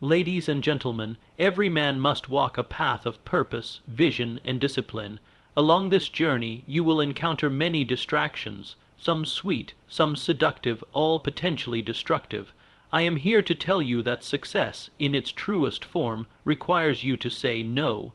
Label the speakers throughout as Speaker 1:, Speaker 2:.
Speaker 1: Ladies and gentlemen, every man must walk a path of purpose, vision, and discipline. Along this journey you will encounter many distractions, some sweet, some seductive, all potentially destructive. I am here to tell you that success, in its truest form, requires you to say no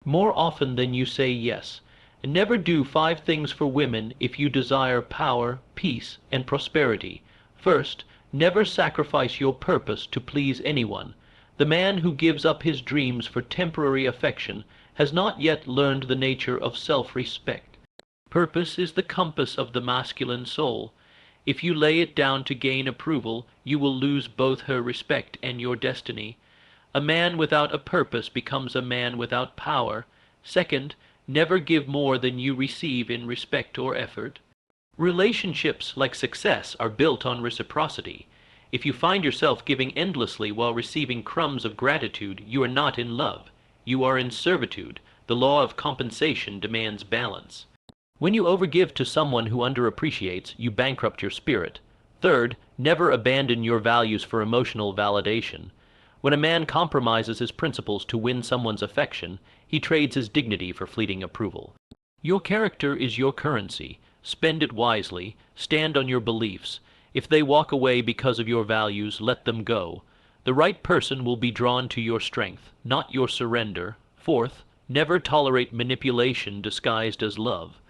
Speaker 1: more often than you say yes. Never do 5 things for women if you desire power, peace, and prosperity. First, never sacrifice your purpose to please anyone. The man who gives up his dreams for temporary affection has not yet learned the nature of self-respect. Purpose is the compass of the masculine soul. If you lay it down to gain approval, you will lose both her respect and your destiny. A man without a purpose becomes a man without power. Second, never give more than you receive in respect or effort. Relationships, like success, are built on reciprocity. If you find yourself giving endlessly while receiving crumbs of gratitude, you are not in love. You are in servitude. The law of compensation demands balance. When you overgive to someone who underappreciates, you bankrupt your spirit. Third, never abandon your values for emotional validation. When a man compromises his principles to win someone's affection, he trades his dignity for fleeting approval. Your character is your currency. Spend it wisely. Stand on your beliefs. If they walk away because of your values, let them go. The right person will be drawn to your strength, not your surrender. Fourth, never tolerate manipulation disguised as love.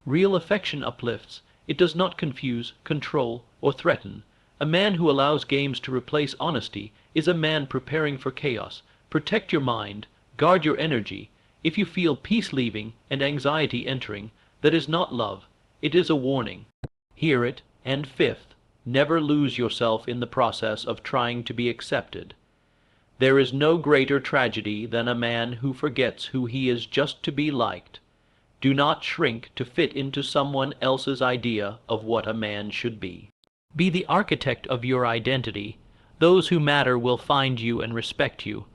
Speaker 1: Real affection uplifts. It does not confuse, control, or threaten. A man who allows games to replace honesty is a man preparing for chaos. Protect your mind. Guard your energy. If you feel peace leaving and anxiety entering, that is not love. It is a warning. Hear it. And fifth, never lose yourself in the process of trying to be accepted. There is no greater tragedy than a man who forgets who he is just to be liked. Do not shrink to fit into someone else's idea of what a man should be. Be the architect of your identity. Those who matter will find you and respect you.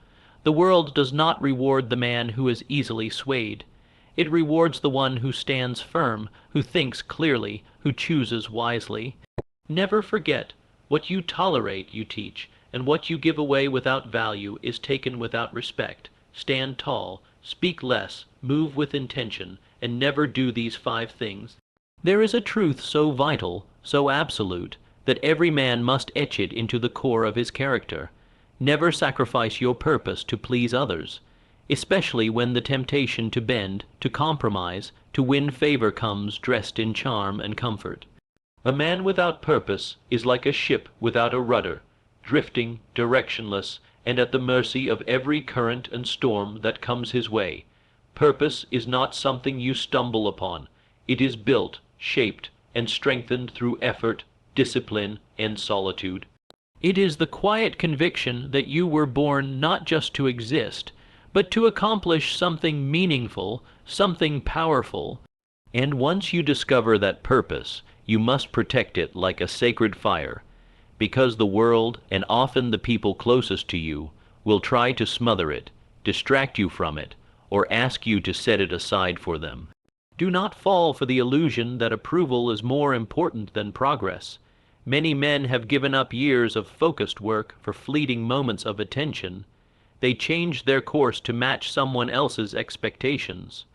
Speaker 1: The world does not reward the man who is easily swayed. It rewards the one who stands firm, who thinks clearly, who chooses wisely. Never forget, what you tolerate you teach, and what you give away without value is taken without respect. Stand tall, speak less, move with intention, and never do these 5 things. There is a truth so vital, so absolute, that every man must etch it into the core of his character. Never sacrifice your purpose to please others, especially when the temptation to bend, to compromise, to win favor comes dressed in charm and comfort. A man without purpose is like a ship without a rudder, drifting, directionless, and at the mercy of every current and storm that comes his way. Purpose is not something you stumble upon. It is built, shaped, and strengthened through effort, discipline, and solitude. It is the quiet conviction that you were born not just to exist, but to accomplish something meaningful, something powerful. And once you discover that purpose, you must protect it like a sacred fire, because the world, and often the people closest to you, will try to smother it, distract you from it, or ask you to set it aside for them. Do not fall for the illusion that approval is more important than progress. Many men have given up years of focused work for fleeting moments of attention. They changed their course to match someone else's expectations.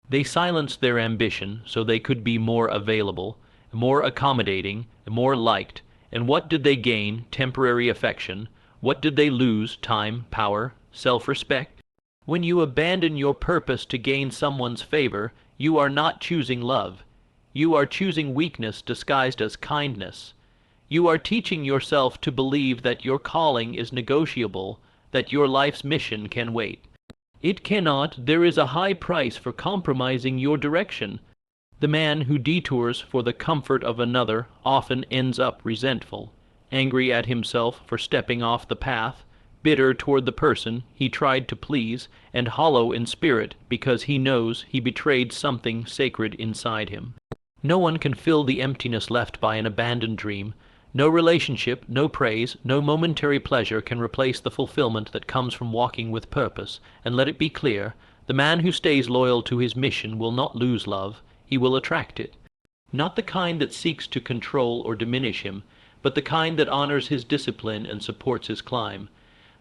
Speaker 1: They silenced their ambition so they could be more available, more accommodating, more liked. And what did they gain? Temporary affection. What did they lose? Time, power, self-respect. When you abandon your purpose to gain someone's favor, you are not choosing love. You are choosing weakness disguised as kindness. You are teaching yourself to believe that your calling is negotiable, that your life's mission can wait. It cannot. There is a high price for compromising your direction. The man who detours for the comfort of another often ends up resentful, angry at himself for stepping off the path, bitter toward the person he tried to please, and hollow in spirit because he knows he betrayed something sacred inside him. No one can fill the emptiness left by an abandoned dream. No relationship, no praise, no momentary pleasure can replace the fulfillment that comes from walking with purpose. And let it be clear, the man who stays loyal to his mission will not lose love. He will attract it. Not the kind that seeks to control or diminish him, but the kind that honors his discipline and supports his climb.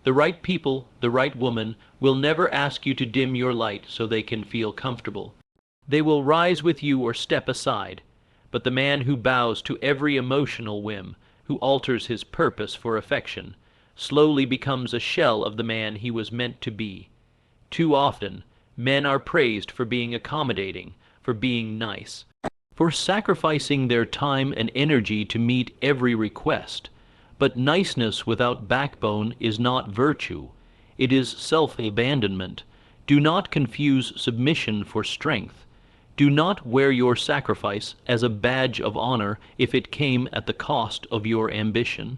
Speaker 1: The right people, the right woman, will never ask you to dim your light so they can feel comfortable. They will rise with you or step aside. But the man who bows to every emotional whim, who alters his purpose for affection, slowly becomes a shell of the man he was meant to be. Too often, men are praised for being accommodating, for being nice, for sacrificing their time and energy to meet every request. But niceness without backbone is not virtue. It is self-abandonment. Do not confuse submission for strength. Do not wear your sacrifice as a badge of honor if it came at the cost of your ambition.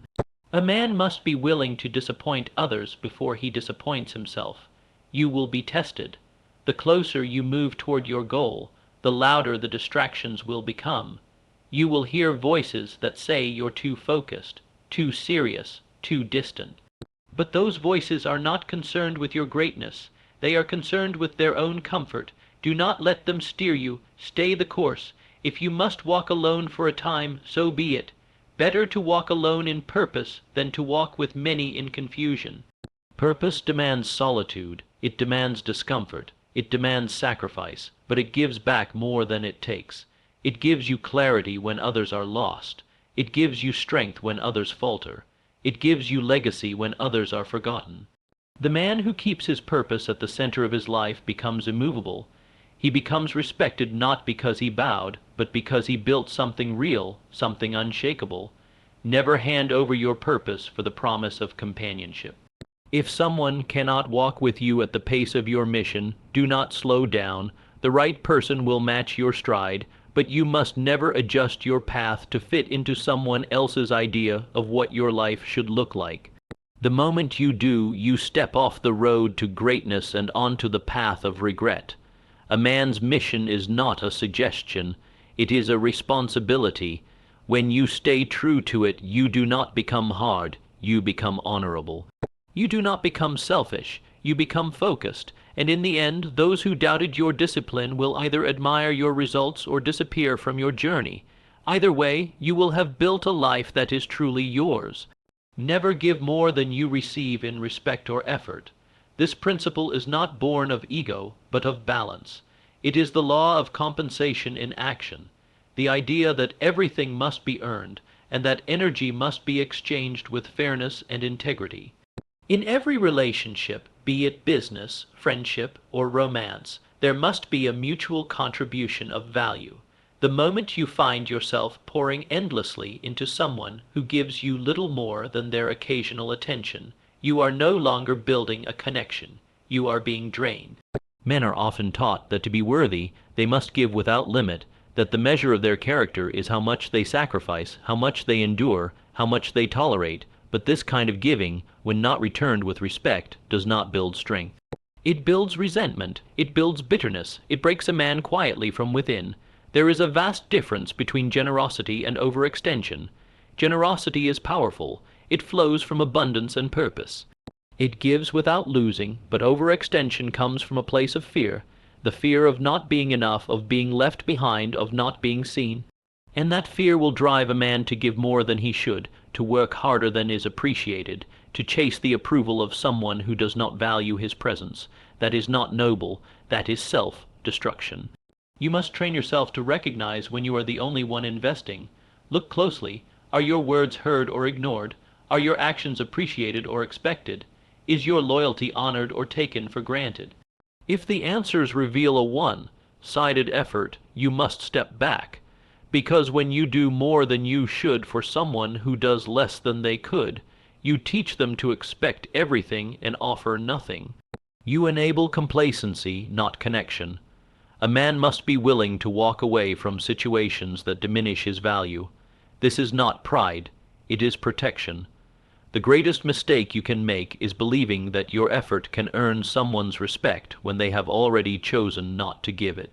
Speaker 1: A man must be willing to disappoint others before he disappoints himself. You will be tested. The closer you move toward your goal, the louder the distractions will become. You will hear voices that say you're too focused, too serious, too distant. But those voices are not concerned with your greatness. They are concerned with their own comfort. Do not let them steer you. Stay the course. If you must walk alone for a time, so be it. Better to walk alone in purpose than to walk with many in confusion. Purpose demands solitude. It demands discomfort. It demands sacrifice, but it gives back more than it takes. It gives you clarity when others are lost. It gives you strength when others falter. It gives you legacy when others are forgotten. The man who keeps his purpose at the center of his life becomes immovable. He becomes respected not because he bowed, but because he built something real, something unshakable. Never hand over your purpose for the promise of companionship. If someone cannot walk with you at the pace of your mission, do not slow down. The right person will match your stride, but you must never adjust your path to fit into someone else's idea of what your life should look like. The moment you do, you step off the road to greatness and onto the path of regret. A man's mission is not a suggestion, it is a responsibility. When you stay true to it, you do not become hard, you become honorable. You do not become selfish, you become focused, and in the end, those who doubted your discipline will either admire your results or disappear from your journey. Either way, you will have built a life that is truly yours. Never give more than you receive in respect or effort. This principle is not born of ego, but of balance. It is the law of compensation in action, the idea that everything must be earned, and that energy must be exchanged with fairness and integrity. In every relationship, be it business, friendship, or romance, there must be a mutual contribution of value. The moment you find yourself pouring endlessly into someone who gives you little more than their occasional attention, you are no longer building a connection. You are being drained. Men are often taught that to be worthy, they must give without limit, that the measure of their character is how much they sacrifice, how much they endure, how much they tolerate, but this kind of giving, when not returned with respect, does not build strength. It builds resentment, it builds bitterness, it breaks a man quietly from within. There is a vast difference between generosity and overextension. Generosity is powerful. It flows from abundance and purpose. It gives without losing, but overextension comes from a place of fear, the fear of not being enough, of being left behind, of not being seen. And that fear will drive a man to give more than he should, to work harder than is appreciated, to chase the approval of someone who does not value his presence. That is not noble, that is self-destruction. You must train yourself to recognize when you are the only one investing. Look closely. Are your words heard or ignored? Are your actions appreciated or expected? Is your loyalty honored or taken for granted? If the answers reveal a one-sided effort, you must step back. Because when you do more than you should for someone who does less than they could, you teach them to expect everything and offer nothing. You enable complacency, not connection. A man must be willing to walk away from situations that diminish his value. This is not pride, it is protection. The greatest mistake you can make is believing that your effort can earn someone's respect when they have already chosen not to give it.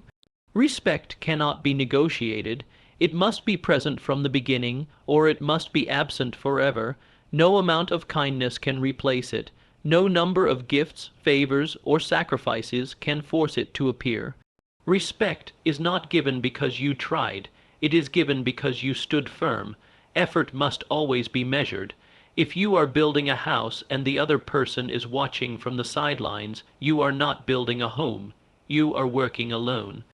Speaker 1: Respect cannot be negotiated. It must be present from the beginning, or it must be absent forever. No amount of kindness can replace it. No number of gifts, favors, or sacrifices can force it to appear. Respect is not given because you tried. It is given because you stood firm. Effort must always be measured. If you are building a house and the other person is watching from the sidelines, you are not building a home. You are working alone.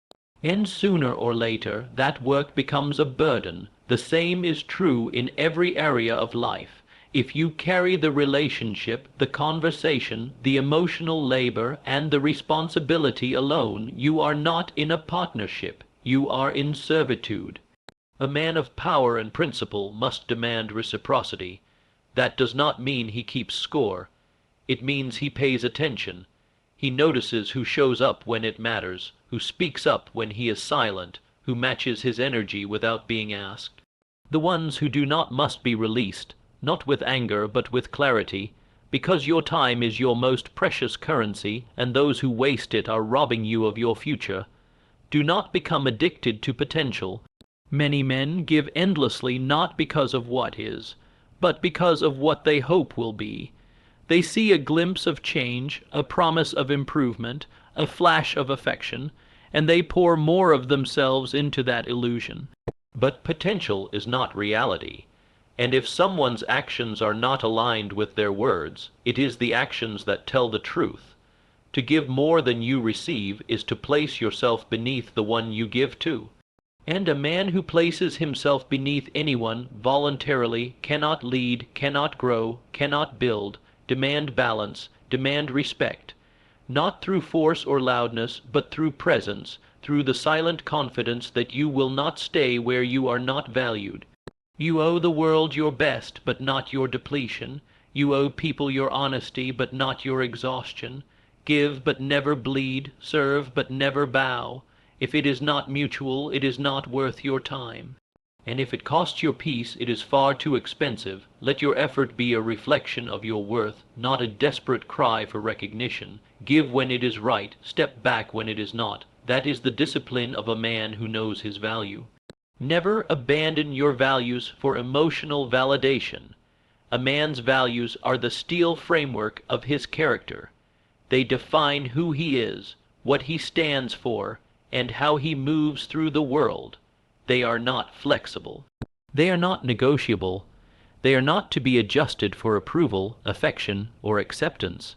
Speaker 1: And sooner or later, that work becomes a burden. The same is true in every area of life. If you carry the relationship, the conversation, the emotional labor, and the responsibility alone, you are not in a partnership. You are in servitude. A man of power and principle must demand reciprocity. That does not mean he keeps score. It means he pays attention. He notices who shows up when it matters, who speaks up when he is silent, who matches his energy without being asked. The ones who do not must be released, not with anger but with clarity, because your time is your most precious currency, and those who waste it are robbing you of your future. Do not become addicted to potential. Many men give endlessly not because of what is, but because of what they hope will be. They see a glimpse of change, a promise of improvement, a flash of affection, and they pour more of themselves into that illusion. But potential is not reality. And if someone's actions are not aligned with their words, it is the actions that tell the truth. To give more than you receive is to place yourself beneath the one you give to. And a man who places himself beneath anyone voluntarily cannot lead, cannot grow, cannot build, demand balance, demand respect, not through force or loudness, but through presence, through the silent confidence that you will not stay where you are not valued. You owe the world your best, but not your depletion. You owe people your honesty, but not your exhaustion. Give, but never bleed. Serve, but never bow. If it is not mutual, it is not worth your time. And if it costs your peace, it is far too expensive. Let your effort be a reflection of your worth, not a desperate cry for recognition. Give when it is right, step back when it is not. That is the discipline of a man who knows his value. Never abandon your values for emotional validation. A man's values are the steel framework of his character. They define who he is, what he stands for, and how he moves through the world. They are not flexible. They are not negotiable. They are not to be adjusted for approval, affection, or acceptance.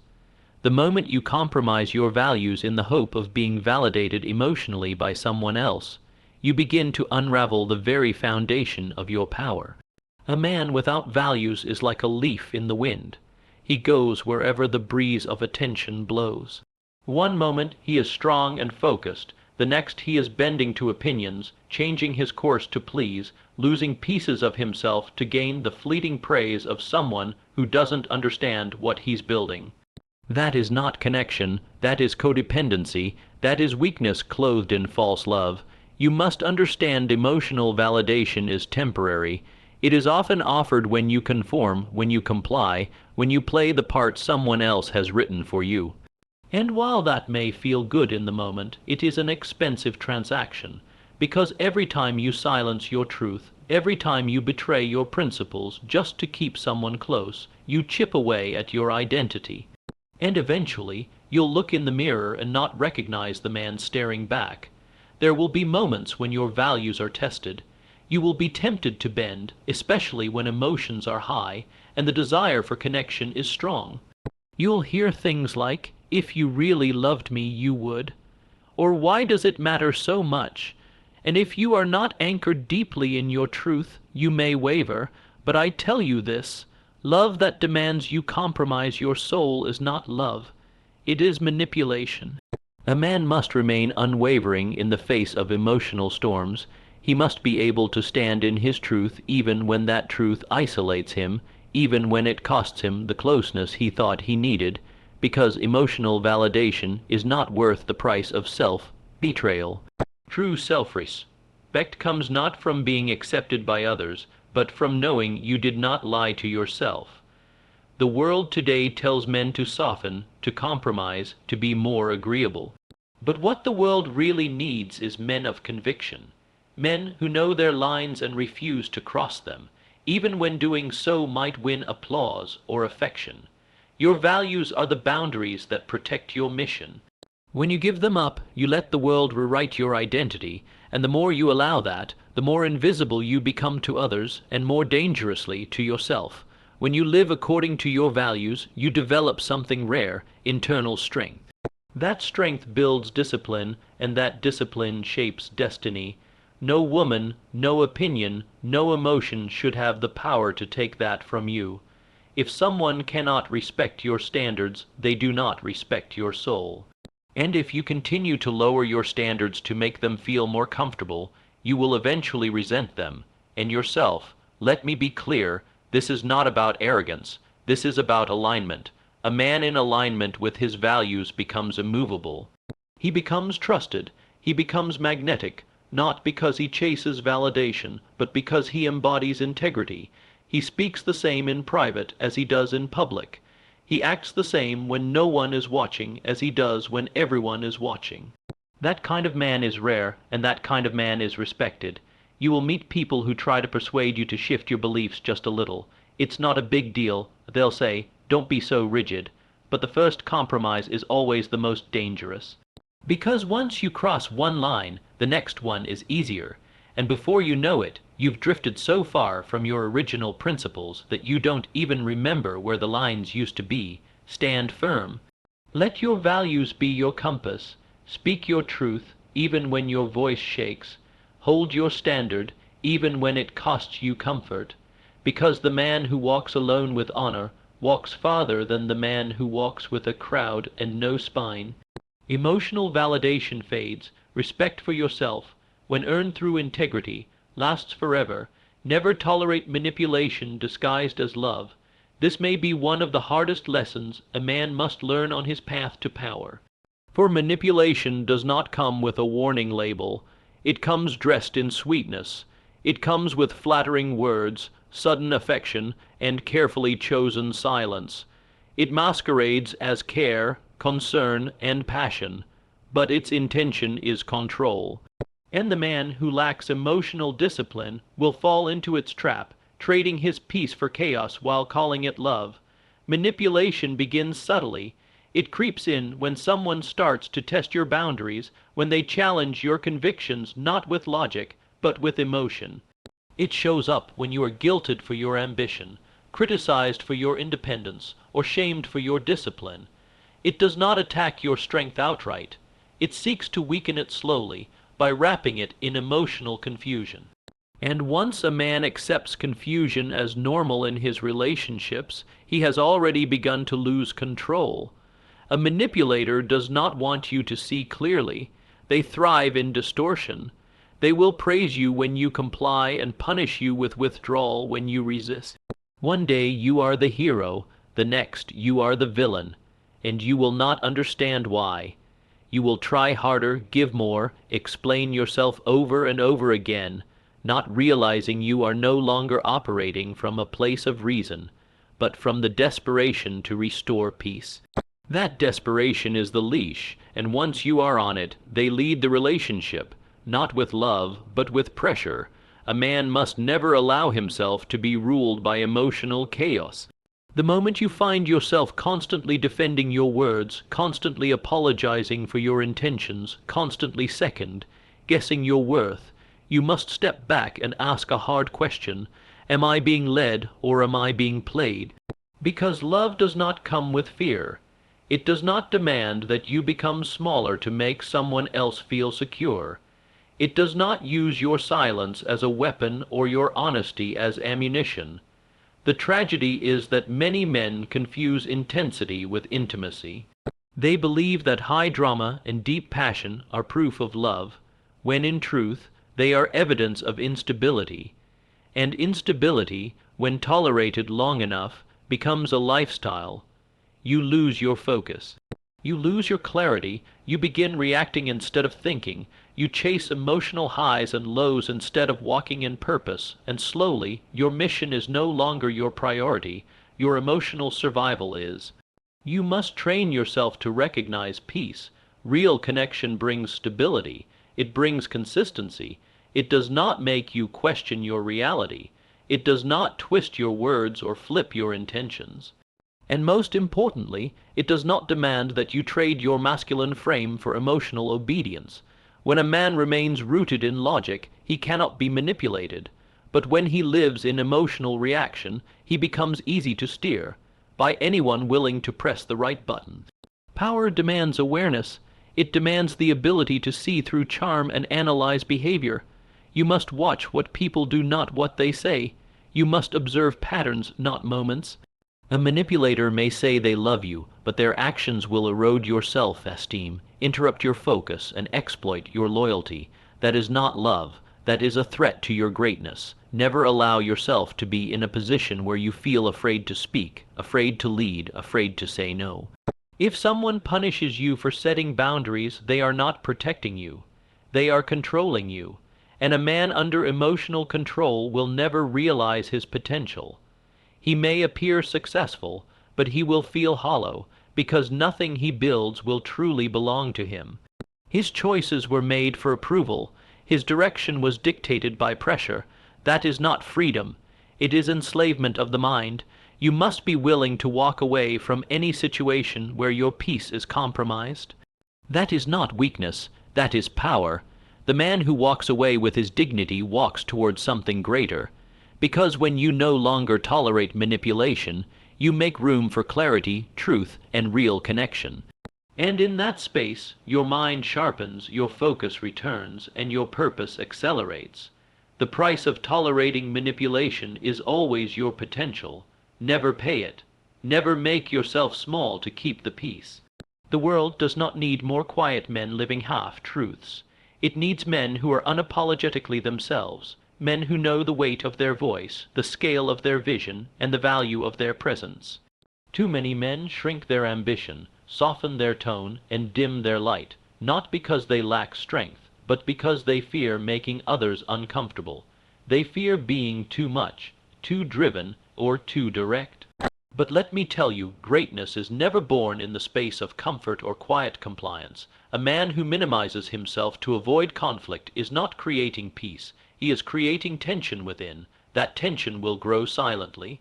Speaker 1: The moment you compromise your values in the hope of being validated emotionally by someone else, you begin to unravel the very foundation of your power. A man without values is like a leaf in the wind. He goes wherever the breeze of attention blows. One moment he is strong and focused, the next he is bending to opinions, changing his course to please, losing pieces of himself to gain the fleeting praise of someone who doesn't understand what he's building. That is not connection, that is codependency, that is weakness clothed in false love. You must understand emotional validation is temporary. It is often offered when you conform, when you comply, when you play the part someone else has written for you. And while that may feel good in the moment, it is an expensive transaction, because every time you silence your truth, every time you betray your principles just to keep someone close, you chip away at your identity. And eventually, you'll look in the mirror and not recognize the man staring back. There will be moments when your values are tested. You will be tempted to bend, especially when emotions are high and the desire for connection is strong. You'll hear things like, "If you really loved me, you would," or "Why does it matter so much?" And if you are not anchored deeply in your truth, you may waver, but I tell you this, love that demands you compromise your soul is not love. It is manipulation. A man must remain unwavering in the face of emotional storms. He must be able to stand in his truth even when that truth isolates him, even when it costs him the closeness he thought he needed, because emotional validation is not worth the price of self-betrayal. True self-respect comes not from being accepted by others, but from knowing you did not lie to yourself. The world today tells men to soften, to compromise, to be more agreeable. But what the world really needs is men of conviction, men who know their lines and refuse to cross them, even when doing so might win applause or affection. Your values are the boundaries that protect your mission. When you give them up, you let the world rewrite your identity, and the more you allow that, the more invisible you become to others and more dangerously to yourself. When you live according to your values, you develop something rare, internal strength. That strength builds discipline, and that discipline shapes destiny. No woman, no opinion, no emotion should have the power to take that from you. If someone cannot respect your standards, they do not respect your soul. And if you continue to lower your standards to make them feel more comfortable, you will eventually resent them, and yourself. Let me be clear, this is not about arrogance. This is about alignment. A man in alignment with his values becomes immovable. He becomes trusted. He becomes magnetic, not because he chases validation, but because he embodies integrity. He speaks the same in private as he does in public. He acts the same when no one is watching as he does when everyone is watching. That kind of man is rare, and that kind of man is respected. You will meet people who try to persuade you to shift your beliefs just a little. It's not a big deal. They'll say, "Don't be so rigid." But the first compromise is always the most dangerous. Because once you cross one line, the next one is easier. And before you know it, you've drifted so far from your original principles that you don't even remember where the lines used to be. Stand firm. Let your values be your compass. Speak your truth, even when your voice shakes. Hold your standard, even when it costs you comfort. Because the man who walks alone with honor walks farther than the man who walks with a crowd and no spine. Emotional validation fades. Respect for yourself, when earned through integrity, lasts forever. Never tolerate manipulation disguised as love. This may be one of the hardest lessons a man must learn on his path to power. For manipulation does not come with a warning label. It comes dressed in sweetness. It comes with flattering words, sudden affection, and carefully chosen silence. It masquerades as care, concern, and passion, but its intention is control. And the man who lacks emotional discipline will fall into its trap, trading his peace for chaos while calling it love. Manipulation begins subtly. It creeps in when someone starts to test your boundaries, when they challenge your convictions not with logic, but with emotion. It shows up when you are guilted for your ambition, criticized for your independence, or shamed for your discipline. It does not attack your strength outright. It seeks to weaken it slowly, by wrapping it in emotional confusion. And once a man accepts confusion as normal in his relationships, he has already begun to lose control. A manipulator does not want you to see clearly. They thrive in distortion. They will praise you when you comply and punish you with withdrawal when you resist. One day you are the hero, the next you are the villain, and you will not understand why. You will try harder, give more, explain yourself over and over again, not realizing you are no longer operating from a place of reason, but from the desperation to restore peace. That desperation is the leash, and once you are on it, they lead the relationship, not with love, but with pressure. A man must never allow himself to be ruled by emotional chaos. The moment you find yourself constantly defending your words, constantly apologizing for your intentions, constantly second, guessing your worth, you must step back and ask a hard question. Am I being led or am I being played? Because love does not come with fear. It does not demand that you become smaller to make someone else feel secure. It does not use your silence as a weapon or your honesty as ammunition. The tragedy is that many men confuse intensity with intimacy. They believe that high drama and deep passion are proof of love, when in truth they are evidence of instability. And instability, when tolerated long enough, becomes a lifestyle. You lose your focus. You lose your clarity. You begin reacting instead of thinking. You chase emotional highs and lows instead of walking in purpose, and slowly your mission is no longer your priority. Your emotional survival is. You must train yourself to recognize peace. Real connection brings stability. It brings consistency. It does not make you question your reality. It does not twist your words or flip your intentions. And most importantly, it does not demand that you trade your masculine frame for emotional obedience. When a man remains rooted in logic, he cannot be manipulated. but when he lives in emotional reaction, he becomes easy to steer by anyone willing to press the right button. Power demands awareness. It demands the ability to see through charm and analyze behavior. You must watch what people do, not what they say. You must observe patterns, not moments. A manipulator may say they love you, but their actions will erode your self-esteem, interrupt your focus, and exploit your loyalty. That is not love. That is a threat to your greatness. Never allow yourself to be in a position where you feel afraid to speak, afraid to lead, afraid to say no. If someone punishes you for setting boundaries, they are not protecting you. They are controlling you. And a man under emotional control will never realize his potential. He may appear successful, but he will feel hollow, because nothing he builds will truly belong to him. His choices were made for approval. His direction was dictated by pressure. That is not freedom. It is enslavement of the mind. You must be willing to walk away from any situation where your peace is compromised. That is not weakness. That is power. The man who walks away with his dignity walks towards something greater. Because when you no longer tolerate manipulation, you make room for clarity, truth, and real connection. And in that space, your mind sharpens, your focus returns, and your purpose accelerates. The price of tolerating manipulation is always your potential. Never pay it. Never make yourself small to keep the peace. The world does not need more quiet men living half-truths. It needs men who are unapologetically themselves, men who know the weight of their voice, the scale of their vision, and the value of their presence. Too many men shrink their ambition, soften their tone, and dim their light, not because they lack strength, but because they fear making others uncomfortable. They fear being too much, too driven, or too direct. But let me tell you, greatness is never born in the space of comfort or quiet compliance. A man who minimizes himself to avoid conflict is not creating peace. He is creating tension within. That tension will grow silently.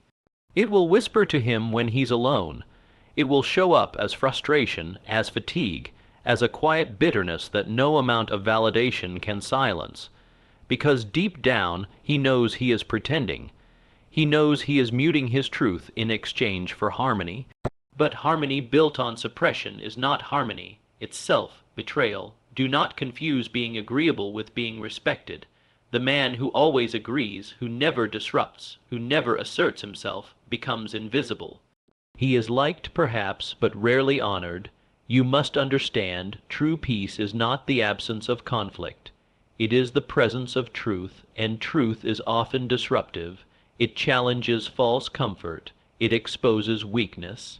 Speaker 1: It will whisper to him when he's alone. It will show up as frustration, as fatigue, as a quiet bitterness that no amount of validation can silence. Because deep down, he knows he is pretending. He knows he is muting his truth in exchange for harmony. But harmony built on suppression is not harmony. It's self-betrayal. Do not confuse being agreeable with being respected. The man who always agrees, who never disrupts, who never asserts himself, becomes invisible. He is liked perhaps, but rarely honored. You must understand, true peace is not the absence of conflict. It is the presence of truth, and truth is often disruptive. It challenges false comfort. It exposes weakness.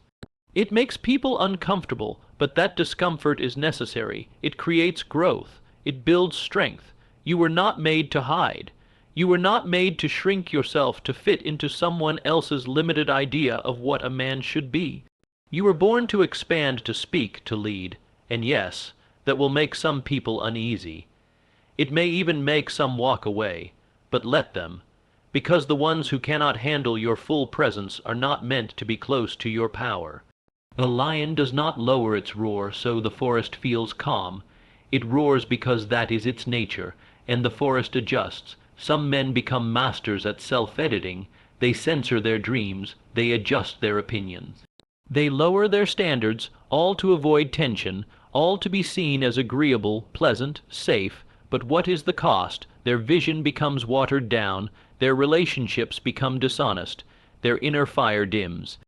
Speaker 1: It makes people uncomfortable, but that discomfort is necessary. It creates growth. It builds strength. You were not made to hide. You were not made to shrink yourself to fit into someone else's limited idea of what a man should be. You were born to expand, to speak, to lead. And yes, that will make some people uneasy. It may even make some walk away. But let them. Because the ones who cannot handle your full presence are not meant to be close to your power. A lion does not lower its roar so the forest feels calm. It roars because that is its nature, and the forest adjusts. Some men become masters at self-editing. They censor their dreams. They adjust their opinions. They lower their standards, all to avoid tension, all to be seen as agreeable, pleasant, safe. But what is the cost? Their vision becomes watered down. Their relationships become dishonest. Their inner fire dims.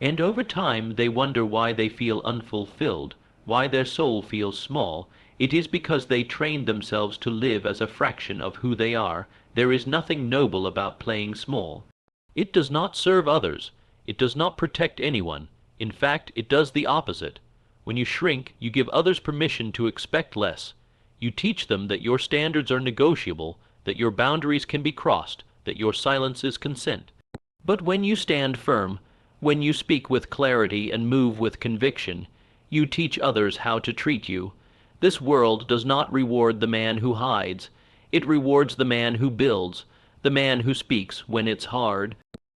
Speaker 1: And over time they wonder why they feel unfulfilled, why their soul feels small. It is because they trained themselves to live as a fraction of who they are. There is nothing noble about playing small. It does not serve others. It does not protect anyone. In fact, it does the opposite. When you shrink, you give others permission to expect less. You teach them that your standards are negotiable, that your boundaries can be crossed, that your silence is consent. But when you stand firm, when you speak with clarity and move with conviction, you teach others how to treat you. This world does not reward the man who hides. It rewards the man who builds, the man who speaks when it's hard,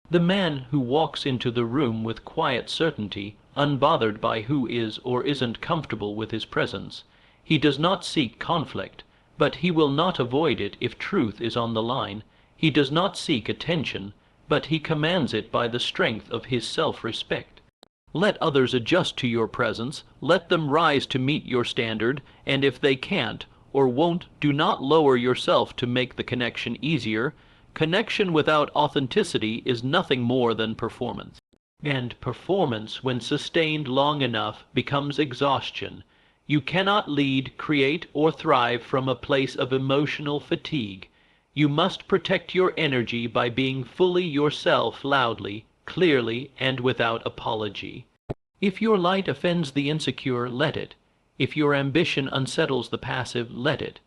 Speaker 1: the man who walks into the room with quiet certainty, unbothered by who is or isn't comfortable with his presence. He does not seek conflict, but he will not avoid it if truth is on the line. He does not seek attention, but he commands it by the strength of his self-respect. Let others adjust to your presence, let them rise to meet your standard, and if they can't or won't, do not lower yourself to make the connection easier. Connection without authenticity is nothing more than performance. And performance, when sustained long enough, becomes exhaustion. You cannot lead, create, or thrive from a place of emotional fatigue. You must protect your energy by being fully yourself loudly, clearly, and without apology. If your light offends the insecure, let it. If your ambition unsettles the passive, let it.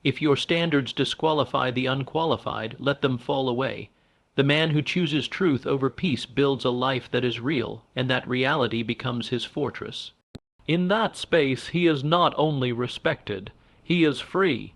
Speaker 1: If your standards disqualify the unqualified, let them fall away. The man who chooses truth over peace builds a life that is real, and that reality becomes his fortress. In that space he is not only respected, he is free.